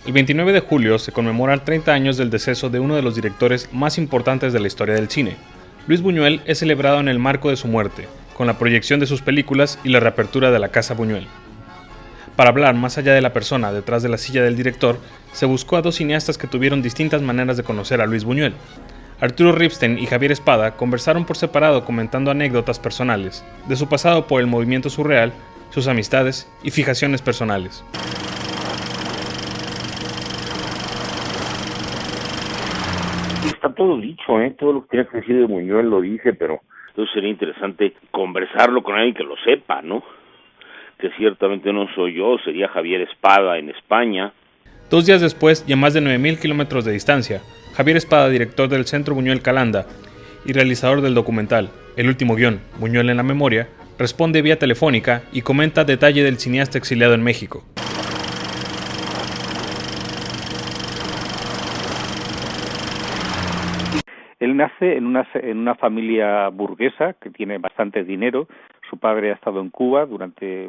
El 29 de julio se conmemoran 30 años del deceso de uno de los directores más importantes de la historia del cine. Luis Buñuel es celebrado en el marco de su muerte, con la proyección de sus películas y la reapertura de la Casa Buñuel. Para hablar más allá de la persona detrás de la silla del director, se buscó a dos cineastas que tuvieron distintas maneras de conocer a Luis Buñuel. Arturo Ripstein y Javier Espada conversaron por separado comentando anécdotas personales, de su pasado por el movimiento surreal, sus amistades y fijaciones personales. Está todo dicho, todo lo que tiene que decir de Buñuel lo dice, pero entonces sería interesante conversarlo con alguien que lo sepa, ¿no? Que ciertamente no soy yo, sería Javier Espada en España. 2 días después y a más de 9.000 kilómetros de distancia, Javier Espada, director del Centro Buñuel Calanda y realizador del documental El último guión, Buñuel en la memoria, responde vía telefónica y comenta detalle del cineasta exiliado en México. Él nace en una familia burguesa que tiene bastante dinero. Su padre ha estado en Cuba durante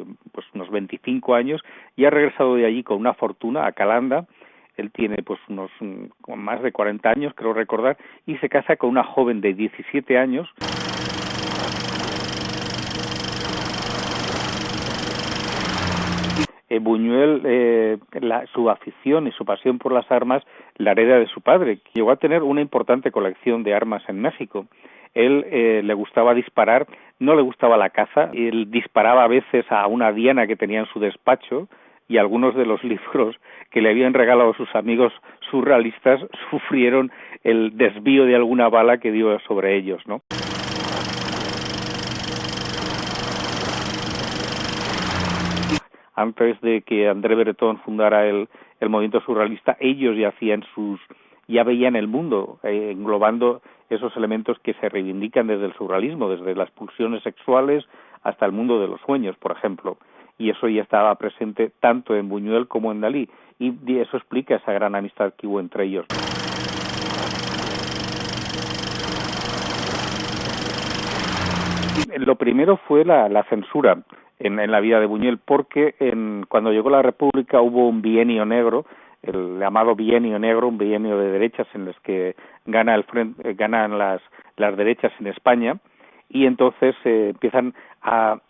unos 25 años y ha regresado de allí con una fortuna a Calanda. Él tiene unos más de 40 años, creo recordar, y se casa con una joven de 17 años. Buñuel, su afición y su pasión por las armas la hereda de su padre, que llegó a tener una importante colección de armas en México. Él le gustaba disparar, no le gustaba la caza, él disparaba a veces a una diana que tenía en su despacho, y algunos de los libros que le habían regalado sus amigos surrealistas sufrieron el desvío de alguna bala que dio sobre ellos, ¿no? Antes de que André Breton fundara el movimiento surrealista, ellos ya veían el mundo, englobando esos elementos que se reivindican desde el surrealismo, desde las pulsiones sexuales hasta el mundo de los sueños, por ejemplo. Y eso ya estaba presente tanto en Buñuel como en Dalí, y eso explica esa gran amistad que hubo entre ellos. Lo primero fue la censura en la vida de Buñuel, porque cuando llegó la República hubo un bienio negro, el llamado bienio negro, un bienio de derechas en los que ganan las derechas en España, y entonces empiezan a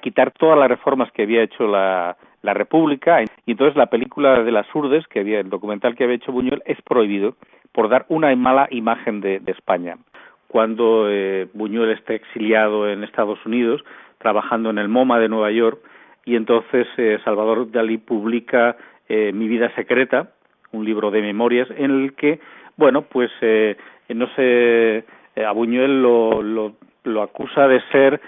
quitar todas las reformas que había hecho la República, y entonces la película de las Urdes, el documental que había hecho Buñuel, es prohibido por dar una mala imagen de España. Cuando Buñuel está exiliado en Estados Unidos, trabajando en el MoMA de Nueva York, y entonces Salvador Dalí publica Mi vida secreta, un libro de memorias, en el que, a Buñuel lo acusa de ser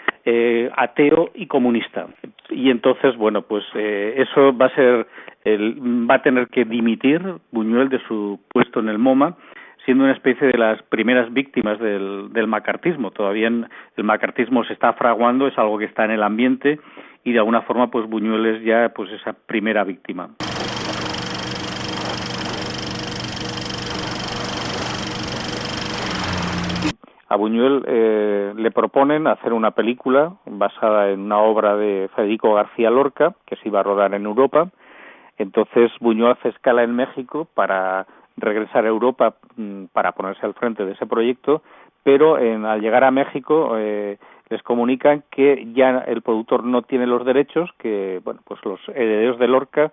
ateo y comunista. Y entonces, eso va a tener que dimitir Buñuel de su puesto en el MoMA, siendo una especie de las primeras víctimas del macartismo. Todavía el macartismo se está fraguando, es algo que está en el ambiente, y de alguna forma Buñuel es ya esa primera víctima. A Buñuel le proponen hacer una película basada en una obra de Federico García Lorca, que se iba a rodar en Europa. Entonces Buñuel hace escala en México para regresar a Europa para ponerse al frente de ese proyecto, pero al llegar a México les comunican que ya el productor no tiene los derechos, que los herederos de Lorca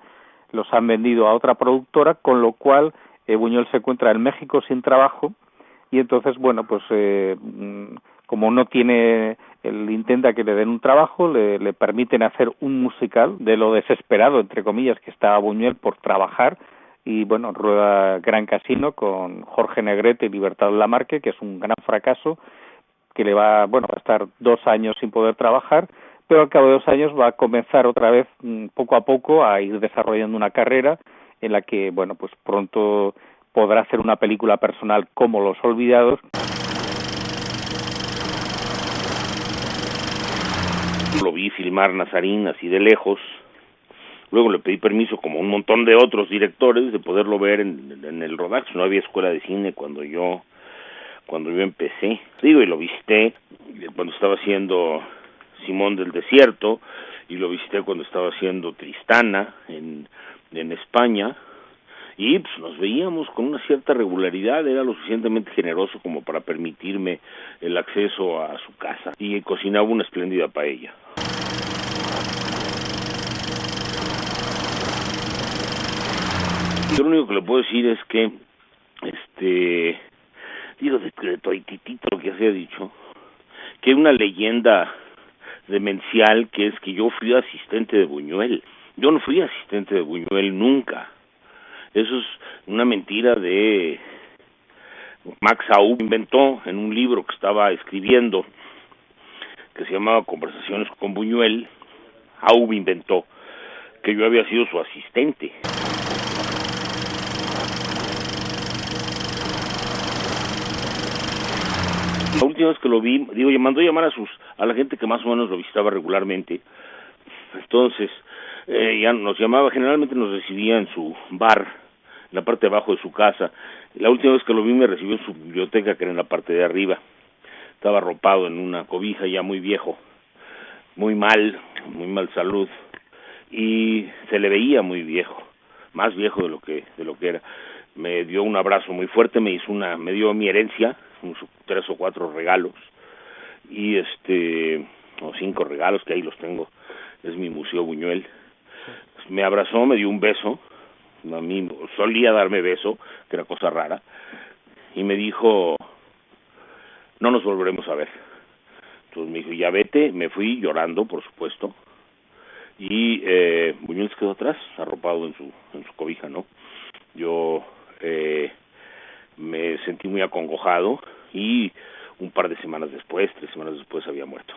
los han vendido a otra productora, con lo cual Buñuel se encuentra en México sin trabajo, y entonces como no tiene, él intenta que le den un trabajo, le permiten hacer un musical de lo desesperado, entre comillas, que estaba Buñuel por trabajar, y rueda Gran Casino con Jorge Negrete y Libertad Lamarque, que es un gran fracaso, que le va a estar 2 años sin poder trabajar, pero al cabo de 2 años va a comenzar otra vez poco a poco a ir desarrollando una carrera en la que pronto podrá hacer una película personal como Los Olvidados. Lo vi filmar Nazarín así de lejos. Luego le pedí permiso, como un montón de otros directores, de poderlo ver en el rodaje. No había escuela de cine cuando yo empecé. Y lo visité cuando estaba haciendo Simón del Desierto, y lo visité cuando estaba haciendo Tristana en España. y pues nos veíamos con una cierta regularidad. Era lo suficientemente generoso como para permitirme el acceso a su casa y cocinaba una espléndida paella. Yo lo único que le puedo decir es que, digo, de toititito lo que se ha dicho, que hay una leyenda demencial que es que yo fui asistente de Buñuel. Yo no fui asistente de Buñuel nunca. Eso es una mentira de Max Aub. Inventó en un libro que estaba escribiendo, que se llamaba Conversaciones con Buñuel. Aub inventó que yo había sido su asistente. La última vez que lo vi, mandó llamar a la gente que más o menos lo visitaba regularmente. Entonces, ya nos llamaba, generalmente nos recibía en su bar, en la parte de abajo de su casa. La última vez que lo vi me recibió en su biblioteca, que era en la parte de arriba. Estaba arropado en una cobija, ya muy viejo, muy mal salud, y se le veía muy viejo, más viejo de lo que era. Me dio un abrazo muy fuerte, me dio mi herencia, unos 3 o 4 regalos, y o 5 regalos, que ahí los tengo, es mi Museo Buñuel. Me abrazó, me dio un beso, a mí solía darme beso, que era cosa rara, y me dijo, no nos volveremos a ver. Entonces me dijo, ya vete. Me fui llorando, por supuesto, y Buñuel se quedó atrás, arropado en su cobija, ¿no? Yo me sentí muy acongojado, y un par de semanas después, 3 semanas después, había muerto.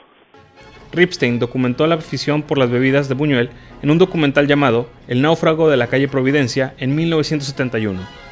Ripstein documentó la afición por las bebidas de Buñuel en un documental llamado El náufrago de la calle Providencia en 1971.